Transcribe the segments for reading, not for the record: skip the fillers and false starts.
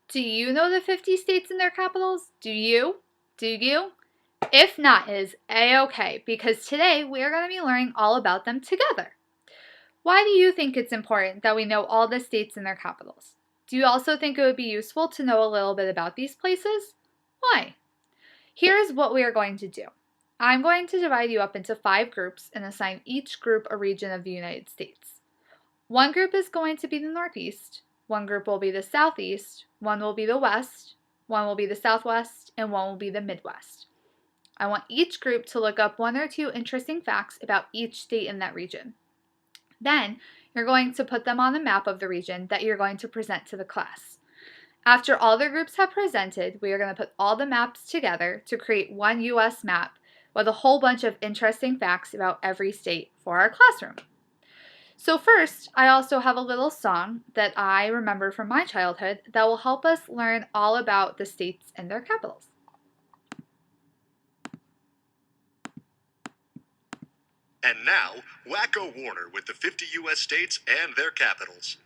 Do you know the 50 states and their capitals? Do you? Do you? If not, it is A-okay, because today we are going to be learning all about them together. Why do you think it's important that we know all the states and their capitals? Do you also think it would be useful to know a little bit about these places? Why? Here's what we are going to do. I'm going to divide you up into 5 groups and assign each group a region of the United States. One group is going to be the Northeast, one group will be the Southeast, one will be the West, one will be the Southwest, and one will be the Midwest. I want each group to look up 1 or 2 interesting facts about each state in that region. Then, you're going to put them on a map of the region that you're going to present to the class. After all the groups have presented, we are going to put all the maps together to create one U.S. map with a whole bunch of interesting facts about every state for our classroom. So first, I also have a little song that I remember from my childhood that will help us learn all about the states and their capitals. And now, Wacko Warner with the 50 U.S. states and their capitals.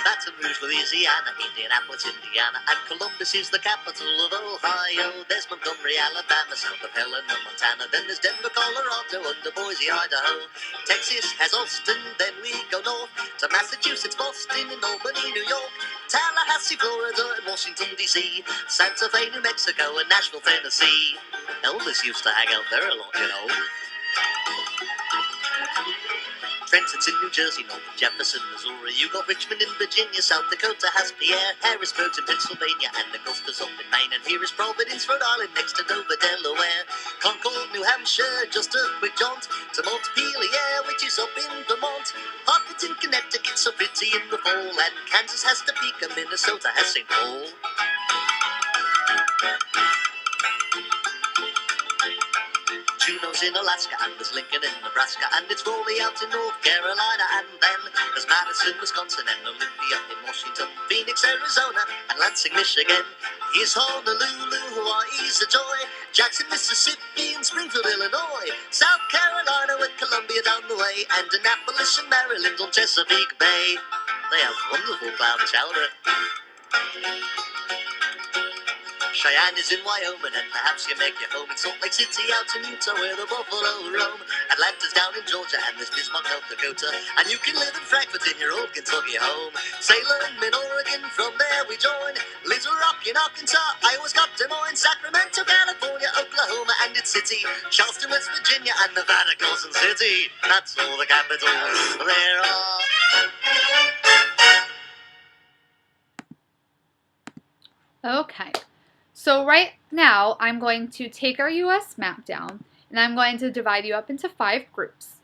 Baton Rouge, Louisiana, Indianapolis, Indiana, and Columbus is the capital of Ohio. There's Montgomery, Alabama, south of Helena, Montana. Then there's Denver, Colorado, under Boise, Idaho. Texas has Austin, then we go north to Massachusetts, Boston, and Albany, New York. Tallahassee, Florida, and Washington, D.C. Santa Fe, New Mexico, and Nashville, Tennessee. Elvis used to hang out there a lot, you know. Trenton's in New Jersey, north of Jefferson, Missouri. You got Richmond in Virginia, South Dakota has Pierre. Harrisburg's in Pennsylvania, and Augusta's up in Maine. And here is Providence, Rhode Island, next to Dover, Delaware. Concord, New Hampshire, just a quick jaunt to Montpelier, which is up in Vermont. Hartford's in Connecticut, so pretty in the fall. And Kansas has Topeka, Minnesota has St. Paul. Juneau's in Alaska, and there's Lincoln in Nebraska, and it's Raleigh out in North Carolina, and then there's Madison, Wisconsin, and Olympia in Washington, Phoenix, Arizona, and Lansing, Michigan. Here's Honolulu, Hawaii's a joy, Jackson, Mississippi, and Springfield, Illinois, South Carolina with Columbia down the way, and Annapolis in Maryland on Chesapeake Bay. They have wonderful cloud chowder. Cheyenne is in Wyoming, and perhaps you make your home in Salt Lake City, out in Utah where the buffalo roam. Atlanta's down in Georgia, and there's Bismarck, North Dakota, and you can live in Frankfort in your old Kentucky home. Salem in Oregon, from there we join Little Rock in Arkansas, Iowa's got Des Moines, Sacramento, California, Oklahoma and its city, Charleston, West Virginia, and Nevada, Carson City. That's all the capitals there are. Okay. So right now, I'm going to take our U.S. map down, and I'm going to divide you up into 5 groups.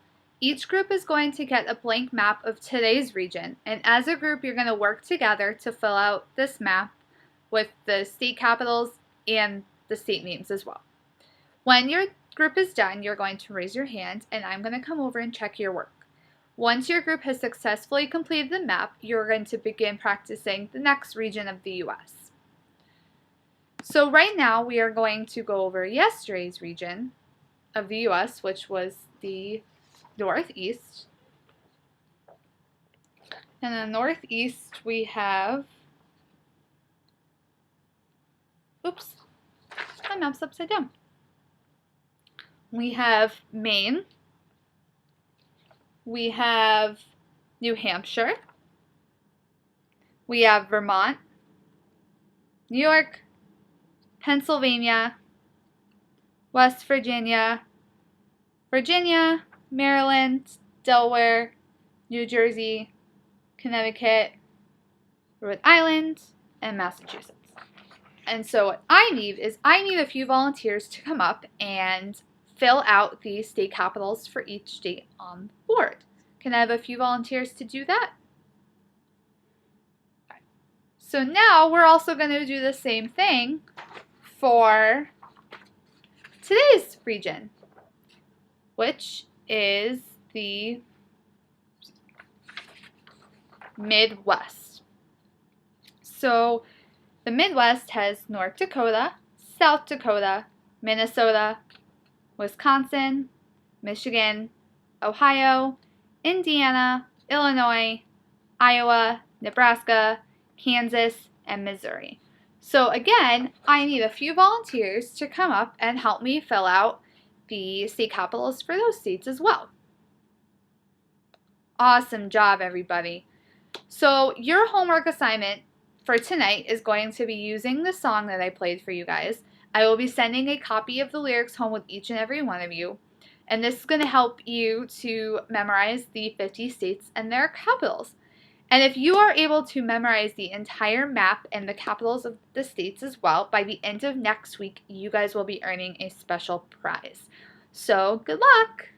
Each group is going to get a blank map of today's region, and as a group, you're going to work together to fill out this map with the state capitals and the state names as well. When your group is done, you're going to raise your hand, and I'm going to come over and check your work. Once your group has successfully completed the map, you're going to begin practicing the next region of the U.S. So right now we are going to go over yesterday's region of the U.S., which was the Northeast. And in the Northeast we have, oops, my map's upside down. We have Maine, we have New Hampshire, we have Vermont, New York, Pennsylvania, West Virginia, Virginia, Maryland, Delaware, New Jersey, Connecticut, Rhode Island, and Massachusetts. And so what I need a few volunteers to come up and fill out the state capitals for each state on the board. Can I have a few volunteers to do that? So now we're also going to do the same thing for today's region, which is the Midwest. So the Midwest has North Dakota, South Dakota, Minnesota, Wisconsin, Michigan, Ohio, Indiana, Illinois, Iowa, Nebraska, Kansas, and Missouri. So again, I need a few volunteers to come up and help me fill out the state capitals for those states as well. Awesome job, everybody. So your homework assignment for tonight is going to be using the song that I played for you guys. I will be sending a copy of the lyrics home with each and every one of you. And this is going to help you to memorize the 50 states and their capitals. And if you are able to memorize the entire map and the capitals of the states as well, by the end of next week, you guys will be earning a special prize. So good luck!